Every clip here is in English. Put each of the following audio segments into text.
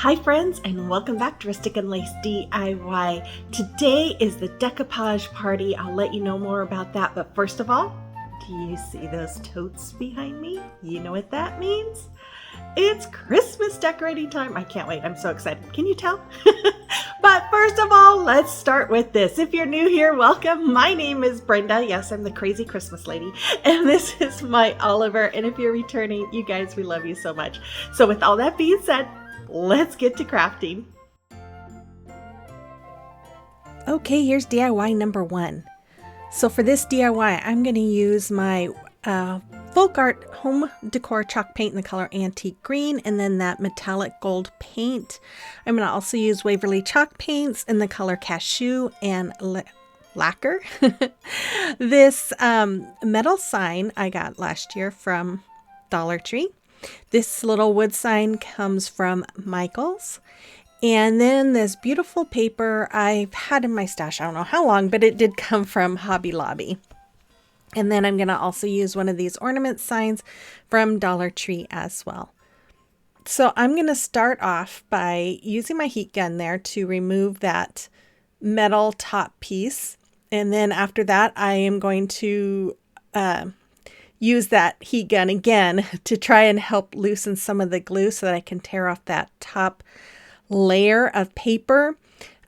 Hi friends, and welcome back to Rustic and Lace DIY. Today is the Decoupage Party. I'll let you know more about that, but first of all, do you see those totes behind me? You know what that means? It's Christmas decorating time. I can't wait. I'm so excited. Can you tell? But first of all, let's start with this. If you're new here, welcome. My name is Brenda. Yes, I'm the crazy Christmas lady. And this is my Oliver. And if you're returning, you guys, we love you so much. So with all that being said, let's get to crafting. Okay, here's DIY number 1. So for this DIY, I'm going to use my Folk Art Home Decor chalk paint in the color Antique Green, and then that metallic gold paint. I'm going to also use Waverly chalk paints in the color Cashew and Lacquer. This metal sign I got last year from Dollar Tree. This little wood sign comes from Michael's. And then this beautiful paper I've had in my stash, I don't know how long, but it did come from Hobby Lobby. And then I'm going to also use one of these ornament signs from Dollar Tree as well. So I'm going to start off by using my heat gun there to remove that metal top piece. And then after that, I am going to use that heat gun again to try and help loosen some of the glue so that I can tear off that top layer of paper.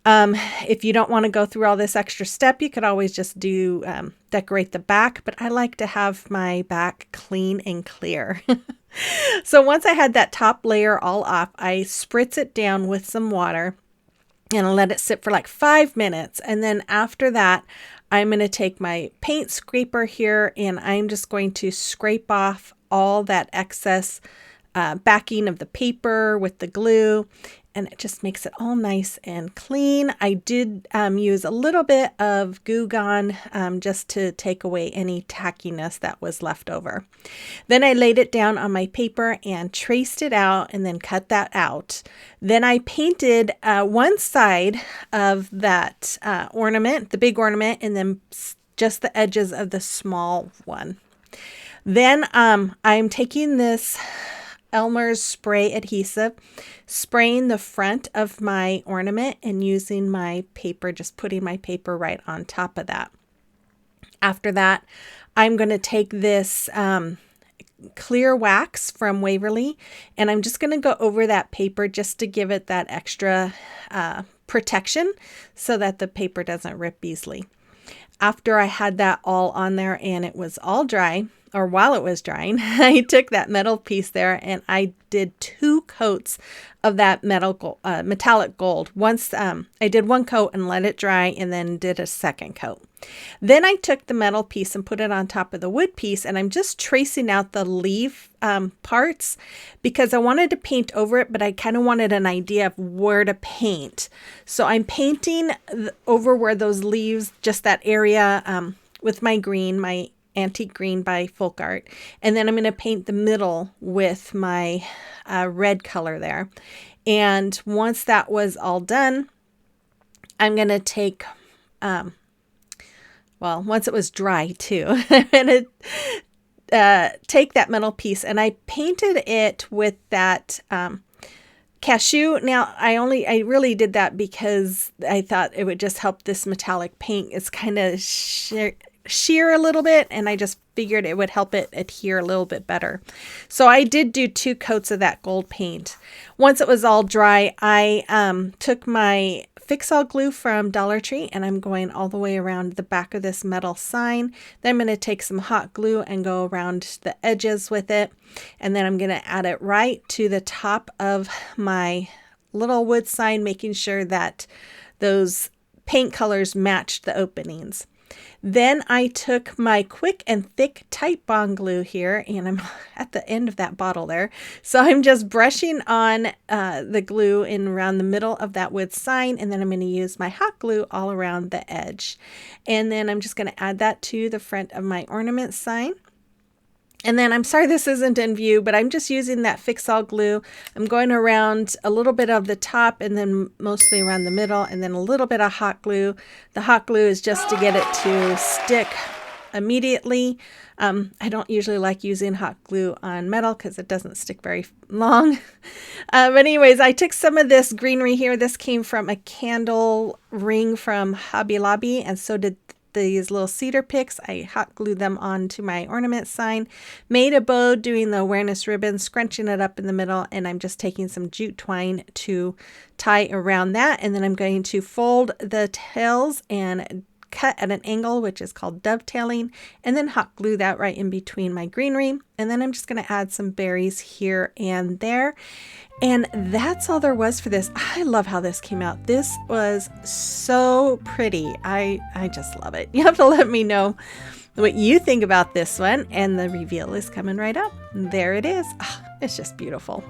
If you don't want to go through all this extra step, you could always just do decorate the back, but I like to have my back clean and clear. So once I had that top layer all off, I spritz it down with some water and let it sit for like 5 minutes. And then after that, I'm going to take my paint scraper here and I'm just going to scrape off all that excess backing of the paper with the glue, and it just makes it all nice and clean. I did use a little bit of Goo Gone just to take away any tackiness that was left over. Then I laid it down on my paper and traced it out and then cut that out. Then I painted one side of that ornament, the big ornament, and then just the edges of the small one. Then I'm taking this Elmer's spray adhesive, spraying the front of my ornament and using my paper, just putting my paper right on top of that. After that, I'm going to take this clear wax from Waverly, and I'm just going to go over that paper just to give it that extra protection so that the paper doesn't rip easily. After I had that all on there and it was all dry, or while it was drying, I took that metal piece there and I did 2 coats of that metallic gold. Once I did 1 coat and let it dry and then did a second coat. Then I took the metal piece and put it on top of the wood piece, and I'm just tracing out the leaf parts because I wanted to paint over it, but I kind of wanted an idea of where to paint. So I'm painting over where those leaves, just that area with my green, my Antique Green by Folk Art. And then I'm going to paint the middle with my red color there. And once that was all done, I'm going to take, once it was dry too, I'm going to take that metal piece and I painted it with that Cashew. Now I really did that because I thought it would just help this metallic paint. It's kind of sheer a little bit, and I just figured it would help it adhere a little bit better. So I did do 2 coats of that gold paint. Once it was all dry, I took my Fix-All glue from Dollar Tree and I'm going all the way around the back of this metal sign. Then I'm going to take some hot glue and go around the edges with it, and then I'm going to add it right to the top of my little wood sign, making sure that those paint colors matched the openings. Then I took my Quick and Thick Tight Bond glue here, and I'm at the end of that bottle there. So I'm just brushing on the glue in around the middle of that wood sign, and then I'm going to use my hot glue all around the edge. And then I'm just going to add that to the front of my ornament sign. And then I'm sorry this isn't in view, but I'm just using that Fix-All glue. I'm going around a little bit of the top and then mostly around the middle, and then a little bit of hot glue. The hot glue is just to get it to stick immediately. I don't usually like using hot glue on metal because it doesn't stick very long. But anyways, I took some of this greenery here. This came from a candle ring from Hobby Lobby, and so did these little cedar picks. I hot glued them onto my ornament sign, made a bow doing the awareness ribbon, scrunching it up in the middle, and I'm just taking some jute twine to tie around that, and then I'm going to fold the tails and cut at an angle, which is called dovetailing, and then hot glue that right in between my greenery. And then I'm just going to add some berries here and there. And that's all there was for this. I love how this came out. This was so pretty. I just love it. You have to let me know what you think about this one. And the reveal is coming right up. There it is. Oh, it's just beautiful.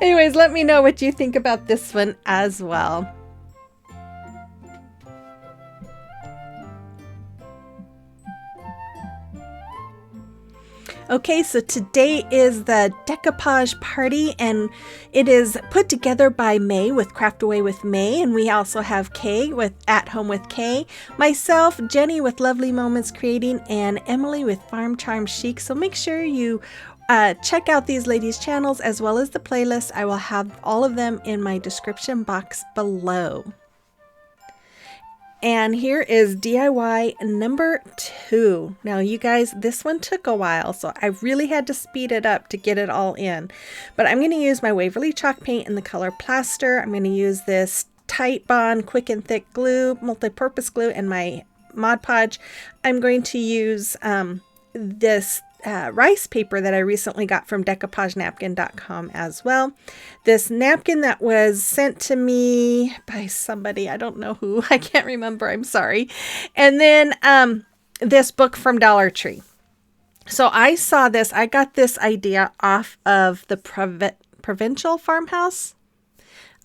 Anyways, let me know what you think about this one as well. Okay, so today is the Decoupage Party, and it is put together by May with Craft Away with May, and we also have Kay with At Home with Kay, myself, Jenny with Lovely Moments Creating, and Emily with Farm Charm Chic. So make sure you check out these ladies' channels as well as the playlist. I will have all of them in my description box below. And here is DIY number 2. Now you guys, this one took a while, so I really had to speed it up to get it all in. But I'm going to use my Waverly chalk paint in the color Plaster. I'm going to use this Tight Bond Quick and Thick glue, multi-purpose glue, and my Mod Podge. I'm going to use this rice paper that I recently got from DecoupageNapkin.com as well. This napkin that was sent to me by somebody, I don't know who, I can't remember, I'm sorry. And then this book from Dollar Tree. So I saw this, I got this idea off of the Provincial Farmhouse.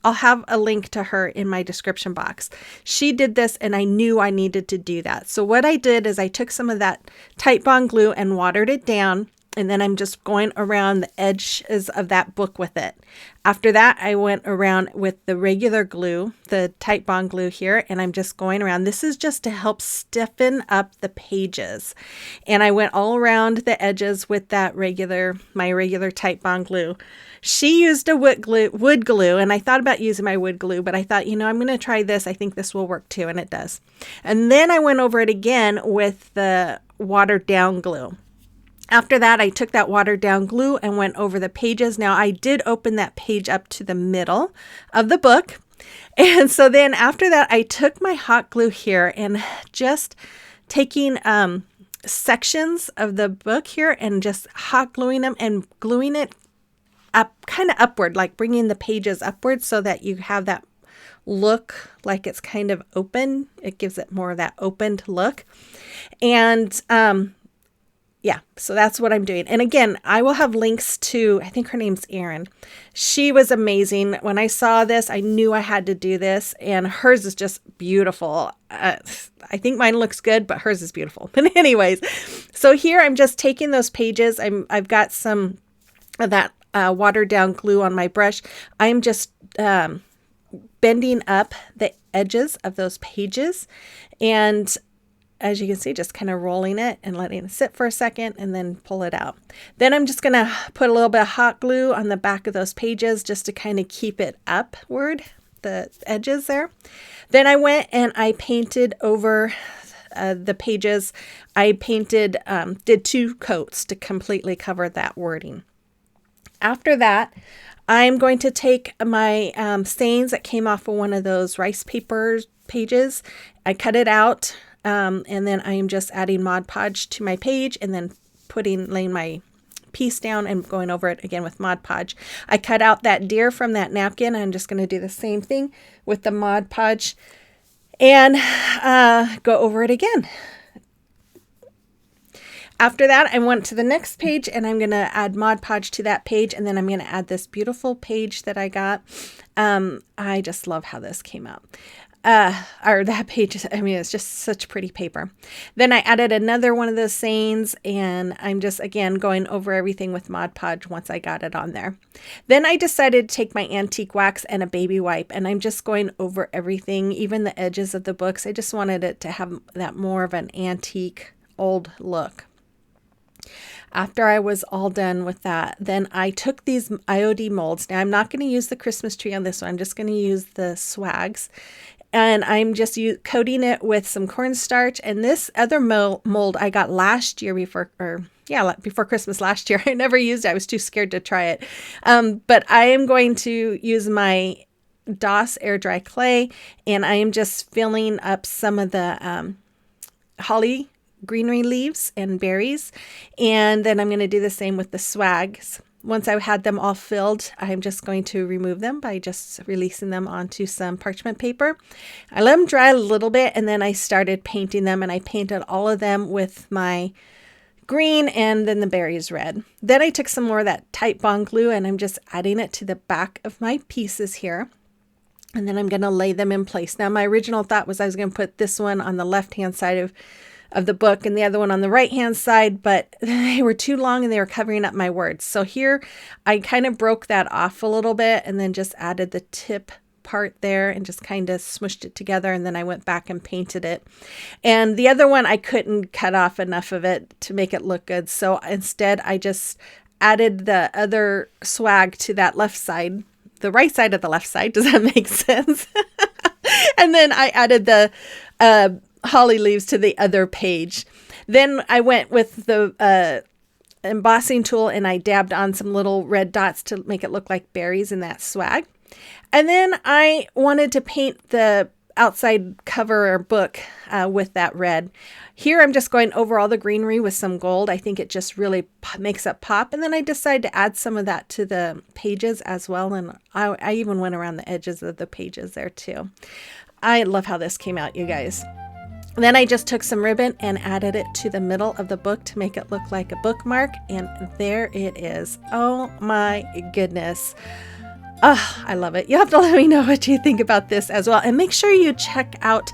I'll have a link to her in my description box. She did this and I knew I needed to do that. So what I did is I took some of that Tight Bond glue and watered it down, and then I'm just going around the edges of that book with it. After that, I went around with the regular glue, the Tight Bond glue here, and I'm just going around. This is just to help stiffen up the pages. And I went all around the edges with that my regular Tight Bond glue. She used a wood glue, and I thought about using my wood glue, but I thought, you know, I'm going to try this. I think this will work too, and it does. And then I went over it again with the watered down glue. After that, I took that watered down glue and went over the pages. Now, I did open that page up to the middle of the book. And so then after that, I took my hot glue here and just taking sections of the book here and just hot gluing them and gluing it up, kind of upward, like bringing the pages upward so that you have that look like it's kind of open. It gives it more of that opened look. And yeah, so that's what I'm doing. And again, I will have links to, I think her name's Erin. She was amazing. When I saw this, I knew I had to do this, and hers is just beautiful. I think mine looks good, but hers is beautiful. But anyways, so here I'm just taking those pages. I've got some of that watered down glue on my brush. I'm just bending up the edges of those pages, and as you can see, just kind of rolling it and letting it sit for a second and then pull it out. Then I'm just going to put a little bit of hot glue on the back of those pages just to kind of keep it upward, the edges there. Then I went and I painted over the pages. I did 2 coats to completely cover that wording. After that, I'm going to take my stains that came off of one of those rice paper pages. I cut it out. And then I am just adding Mod Podge to my page and then laying my piece down and going over it again with Mod Podge. I cut out that deer from that napkin. I'm just going to do the same thing with the Mod Podge and go over it again. After that, I went to the next page and I'm going to add Mod Podge to that page, and then I'm going to add this beautiful page that I got. I just love how this came out. Or that page, I mean, it's just such pretty paper. Then I added another one of those sayings, and I'm just, again, going over everything with Mod Podge once I got it on there. Then I decided to take my antique wax and a baby wipe, and I'm just going over everything, even the edges of the books. I just wanted it to have that more of an antique old look. After I was all done with that, then I took these IOD molds. Now I'm not going to use the Christmas tree on this one. I'm just going to use the swags. And I'm just coating it with some cornstarch. And this other mold I got last year before Christmas last year. I never used it. I was too scared to try it. But I am going to use my DOS air dry clay, and I am just filling up some of the holly greenery leaves and berries. And then I'm going to do the same with the swags. Once I've had them all filled, I'm just going to remove them by just releasing them onto some parchment paper. I let them dry a little bit, and then I started painting them, and I painted all of them with my green and then the berries red. Then I took some more of that tight bond glue, and I'm just adding it to the back of my pieces here. And then I'm going to lay them in place. Now, my original thought was I was going to put this one on the left-hand side of the book and the other one on the right-hand side, but they were too long and they were covering up my words. So here I kind of broke that off a little bit and then just added the tip part there and just kind of smushed it together, and then I went back and painted it. And the other one, I couldn't cut off enough of it to make it look good. So instead I just added the other swag to that left side, the right side of the left side. Does that make sense? And then I added the holly leaves to the other page. Then I went with the embossing tool and I dabbed on some little red dots to make it look like berries in that swag. And then I wanted to paint the outside cover or book with that red. Here I'm just going over all the greenery with some gold. I think it just really makes it pop. And then I decided to add some of that to the pages as well. And I even went around the edges of the pages there too. I love how this came out, you guys. Then I just took some ribbon and added it to the middle of the book to make it look like a bookmark. And there it is. Oh my goodness. Oh, I love it. You have to let me know what you think about this as well. And make sure you check out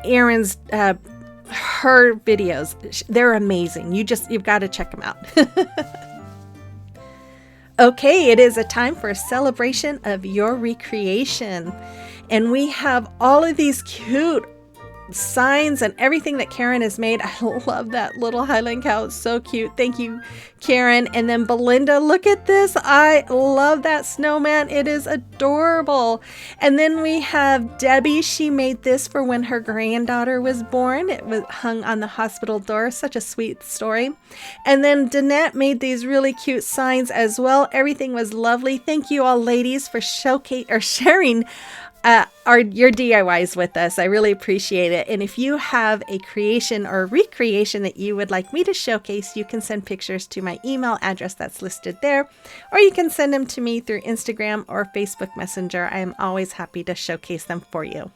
Erin's, her videos. They're amazing. You've got to check them out. Okay, it is a time for a celebration of your recreation. And we have all of these cute signs and everything that Karen has made. I love that little Highland cow. It's so cute. Thank you, Karen. And then Belinda, look at this. I love that snowman. It is adorable. And then we have Debbie. She made this for when her granddaughter was born. It was hung on the hospital door. Such a sweet story. And then Danette made these really cute signs as well. Everything was lovely. Thank you all ladies for sharing your DIYs with us. I really appreciate it. And if you have a creation or recreation that you would like me to showcase, you can send pictures to my email address that's listed there, or you can send them to me through Instagram or Facebook Messenger. I am always happy to showcase them for you.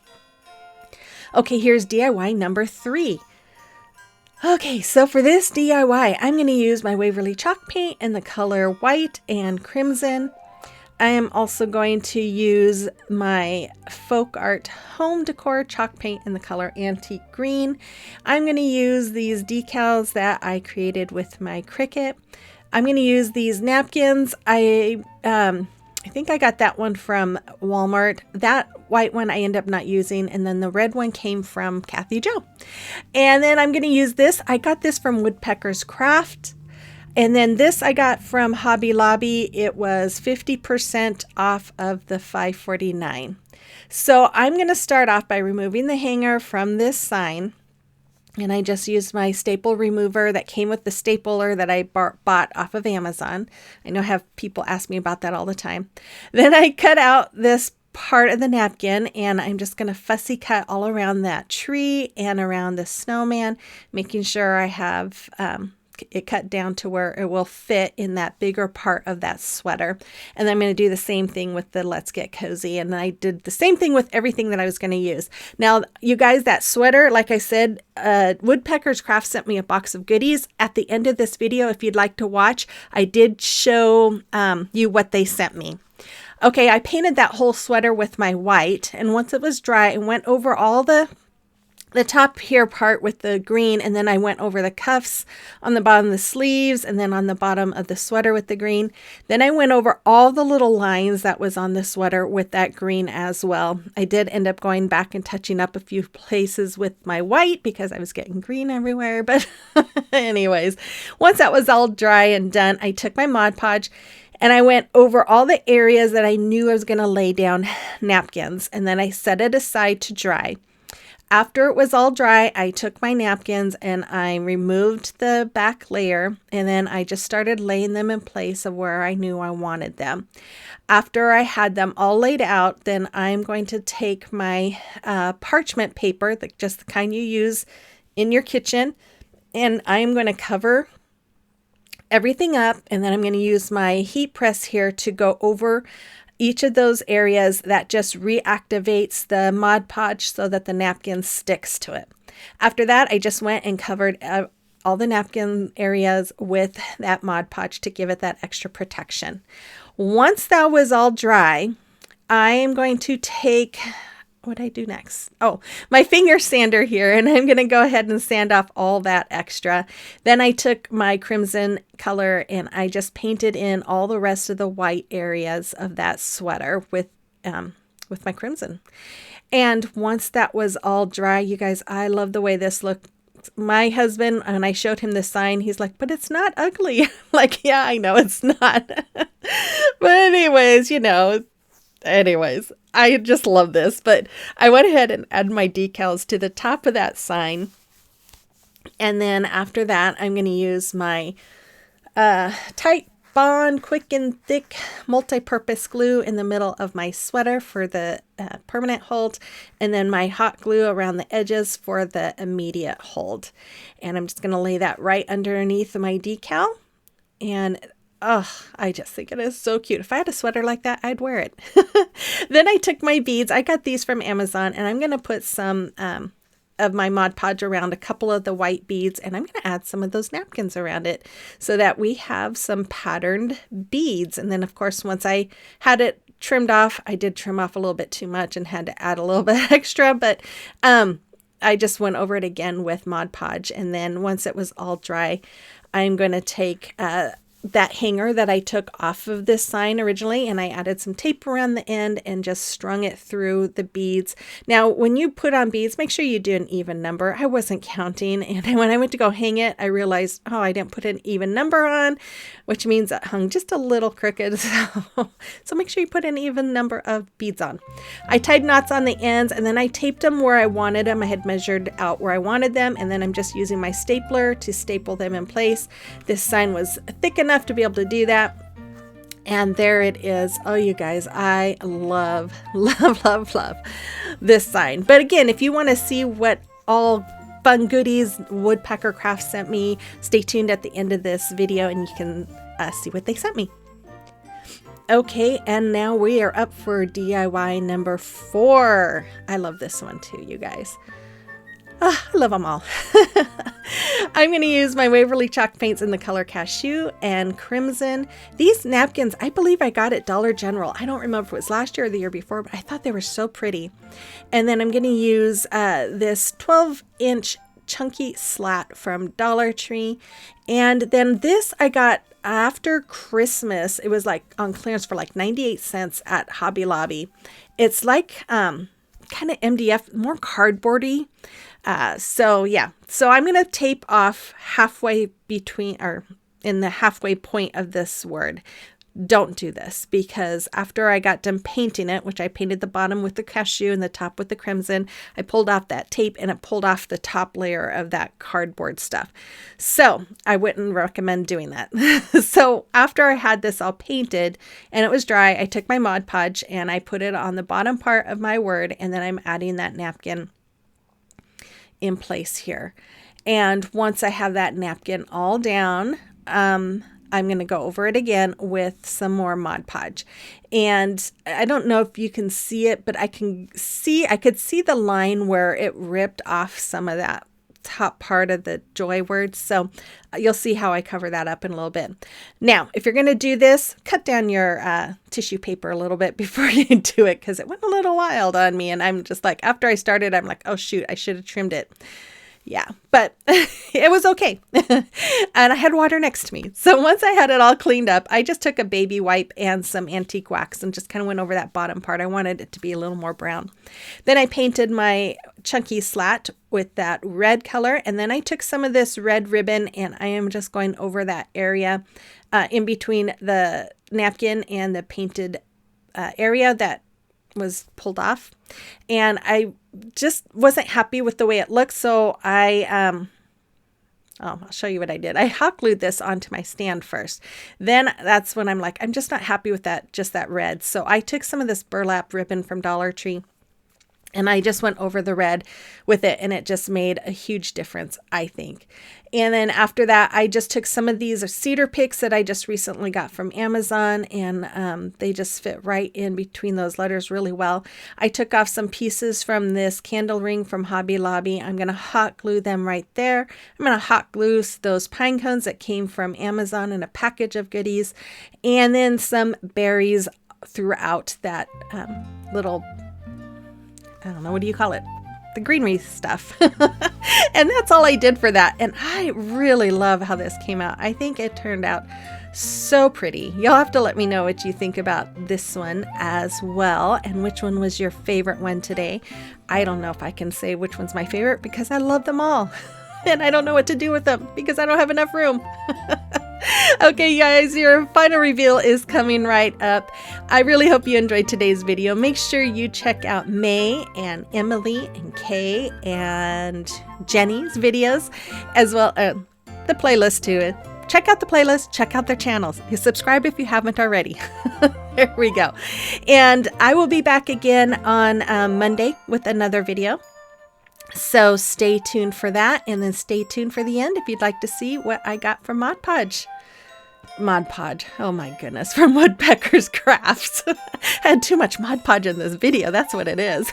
Okay, here's DIY number 3. Okay, so for this DIY, I'm going to use my Waverly chalk paint in the color white and crimson. I am also going to use my Folk Art Home Decor chalk paint in the color Antique Green. I'm going to use these decals that I created with my Cricut. I'm going to use these napkins. I think I got that one from Walmart. That white one I end up not using, and then the red one came from Kathy Jo. And then I'm going to use this. I got this from Woodpecker's Craft. And then this I got from Hobby Lobby. It was 50% off of the $5.49. So I'm going to start off by removing the hanger from this sign. And I just used my staple remover that came with the stapler that I bought off of Amazon. I know I have people ask me about that all the time. Then I cut out this part of the napkin, and I'm just going to fussy cut all around that tree and around the snowman, making sure I have it cut down to where it will fit in that bigger part of that sweater. And I'm going to do the same thing with the Let's Get Cozy. And I did the same thing with everything that I was going to use. Now, you guys, that sweater, like I said, Woodpecker's Craft sent me a box of goodies. At the end of this video, if you'd like to watch, I did show you what they sent me. Okay, I painted that whole sweater with my white. And once it was dry, I went over all the the top here part with the green, and then I went over the cuffs on the bottom of the sleeves and then on the bottom of the sweater with the green. Then I went over all the little lines that was on the sweater with that green as well. I did end up going back and touching up a few places with my white because I was getting green everywhere. But anyways, once that was all dry and done, I took my Mod Podge and I went over all the areas that I knew I was going to lay down napkins, and then I set it aside to dry. After it was all dry, I took my napkins and I removed the back layer, and then I just started laying them in place of where I knew I wanted them. After I had them all laid out, then I'm going to take my parchment paper, just the kind you use in your kitchen, and I'm going to cover everything up, and then I'm going to use my heat press here to go over each of those areas. That just reactivates the Mod Podge so that the napkin sticks to it. After that, I just went and covered all the napkin areas with that Mod Podge to give it that extra protection. Once that was all dry, I am going to take, what I do next? Oh, my finger sander here, and I'm going to go ahead and sand off all that extra. Then I took my crimson color and I just painted in all the rest of the white areas of that sweater with my crimson. And once that was all dry, you guys, I love the way this looked. My husband, when I showed him the sign, he's like, but it's not ugly. Like, yeah, I know it's not. But anyways, I just love this. But I went ahead and added my decals to the top of that sign. And then after that, I'm going to use my Tight Bond Quick and Thick multi-purpose glue in the middle of my sweater for the permanent hold. And then my hot glue around the edges for the immediate hold. And I'm just going to lay that right underneath my decal. And oh, I just think it is so cute. If I had a sweater like that, I'd wear it. Then I took my beads. I got these from Amazon, and I'm going to put some of my Mod Podge around a couple of the white beads, and I'm going to add some of those napkins around it so that we have some patterned beads. And then, of course, once I had it trimmed off, I did trim off a little bit too much and had to add a little bit extra, but I just went over it again with Mod Podge. And then once it was all dry, I'm going to take that hanger that I took off of this sign originally, and I added some tape around the end and just strung it through the beads. Now, when you put on beads, make sure you do an even number. I wasn't counting, and when I went to go hang it, I realized, oh, I didn't put an even number on, which means it hung just a little crooked. So make sure you put an even number of beads on. I tied knots on the ends, and then I taped them where I wanted them. I had measured out where I wanted them, and then I'm just using my stapler to staple them in place. This sign was thick enough to be able to do that. And there it is. Oh, you guys, I love this sign. But again, if you want to see what all fun goodies Woodpecker Crafts sent me, stay tuned at the end of this video and you can see what they sent me. Okay, and now we are up for DIY number 4. I love this one too, you guys. I love them all. I'm going to use my Waverly chalk paints in the color Cashew and Crimson. These napkins, I believe I got at Dollar General. I don't remember if it was last year or the year before, but I thought they were so pretty. And then I'm going to use this 12-inch chunky slat from Dollar Tree. And then this I got after Christmas. It was like on clearance for like 98 cents at Hobby Lobby. It's like kind of MDF, more cardboardy. So I'm going to tape off halfway between, or in the halfway point of this word. Don't do this, because after I got done painting it, which I painted the bottom with the Cashew and the top with the Crimson, I pulled off that tape and it pulled off the top layer of that cardboard stuff. So I wouldn't recommend doing that. So after I had this all painted and it was dry, I took my Mod Podge and I put it on the bottom part of my word, and then I'm adding that napkin in place here. And once I have that napkin all down, I'm going to go over it again with some more Mod Podge. And I don't know if you can see it, but I could see the line where it ripped off some of that top part of the joy words. So you'll see how I cover that up in a little bit. Now, if you're going to do this, cut down your tissue paper a little bit before you do it, because it went a little wild on me. And I'm just like, after I started, I'm like, oh shoot, I should have trimmed it. Yeah, but it was okay. And I had water next to me. So once I had it all cleaned up, I just took a baby wipe and some antique wax and just kind of went over that bottom part. I wanted it to be a little more brown. Then I painted my chunky slat with that red color. And then I took some of this red ribbon and I am just going over that area in between the napkin and the painted area that was pulled off. And I just wasn't happy with the way it looked. So I'll show you what I did. I hot glued this onto my stand first. Then that's when I'm like, I'm just not happy with that, just that red. So I took some of this burlap ribbon from Dollar Tree and I just went over the red with it, and it just made a huge difference, I think. And then after that, I just took some of these cedar picks that I just recently got from Amazon, and they just fit right in between those letters really well. I took off some pieces from this candle ring from Hobby Lobby. I'm going to hot glue them right there. I'm going to hot glue those pine cones that came from Amazon in a package of goodies, and then some berries throughout that little, I don't know, what do you call it? The greenery stuff. And that's all I did for that. And I really love how this came out. I think it turned out so pretty. You'll have to let me know what you think about this one as well, and which one was your favorite one today. I don't know if I can say which one's my favorite because I love them all. And I don't know what to do with them because I don't have enough room. Okay, guys, your final reveal is coming right up. I really hope you enjoyed today's video. Make sure you check out May and Emily and Kay and Jenny's videos, as well as the playlist too. Check out the playlist, check out their channels. Subscribe if you haven't already. There we go. And I will be back again on Monday with another video. So stay tuned for that, and then stay tuned for the end if you'd like to see what I got from Mod Podge. Mod Podge. Oh my goodness. From Woodpecker's Crafts. I had too much Mod Podge in this video. That's what it is.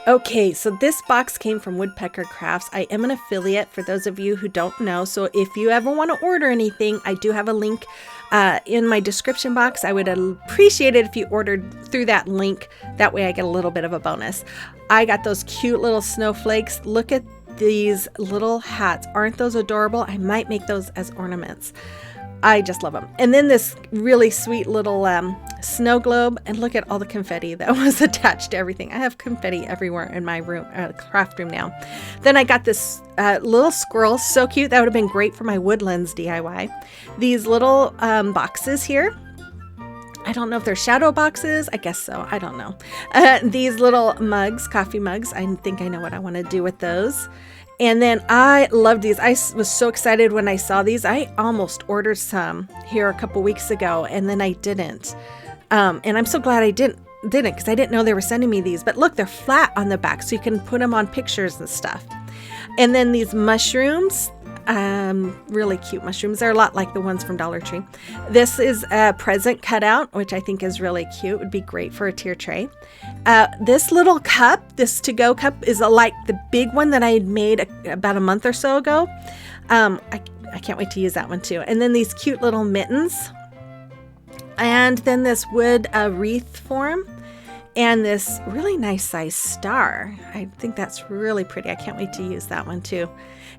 Okay, so this box came from Woodpecker Crafts. I am an affiliate for those of you who don't know. So if you ever want to order anything, I do have a link in my description box. I would appreciate it if you ordered through that link. That way I get a little bit of a bonus. I got those cute little snowflakes. Look at these little hats. Aren't those adorable? I might make those as ornaments. I just love them. And then this really sweet little snow globe, and look at all the confetti that was attached to everything. I have confetti everywhere in my room, craft room now. Then I got this little squirrel, so cute. That would have been great for my Woodlands DIY. These little boxes here. I don't know if they're shadow boxes. I guess so. I don't know. These little mugs, coffee mugs. I think I know what I want to do with those. And then I love these. I was so excited when I saw these. I almost ordered some here a couple weeks ago, and then I didn't. And I'm so glad I didn't because I didn't know they were sending me these. But look, they're flat on the back, so you can put them on pictures and stuff. And then these mushrooms, really cute mushrooms. They're a lot like the ones from Dollar Tree. This is a present cutout, which I think is really cute. It would be great for a tier tray. This little cup, this to-go cup, is like the big one that I had made about a month or so ago. I can't wait to use that one too. And then these cute little mittens. And then this wood wreath form. And this really nice size star. I think that's really pretty. I can't wait to use that one too.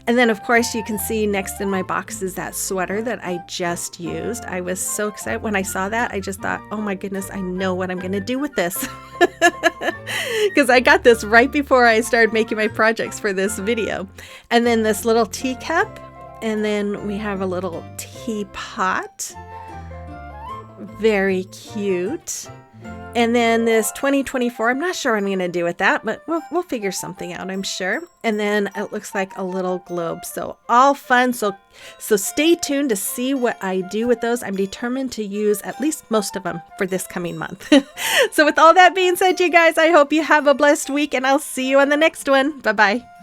And then of course you can see next in my box is that sweater that I just used. I was so excited when I saw that. I just thought, oh my goodness, I know what I'm going to do with this. Because I got this right before I started making my projects for this video. And then this little teacup. And then we have a little teapot. Very cute. And then this 2024, I'm not sure what I'm going to do with that, but we'll figure something out, I'm sure. And then it looks like a little globe. So all fun. So stay tuned to see what I do with those. I'm determined to use at least most of them for this coming month. So with all that being said, you guys, I hope you have a blessed week, and I'll see you on the next one. Bye-bye.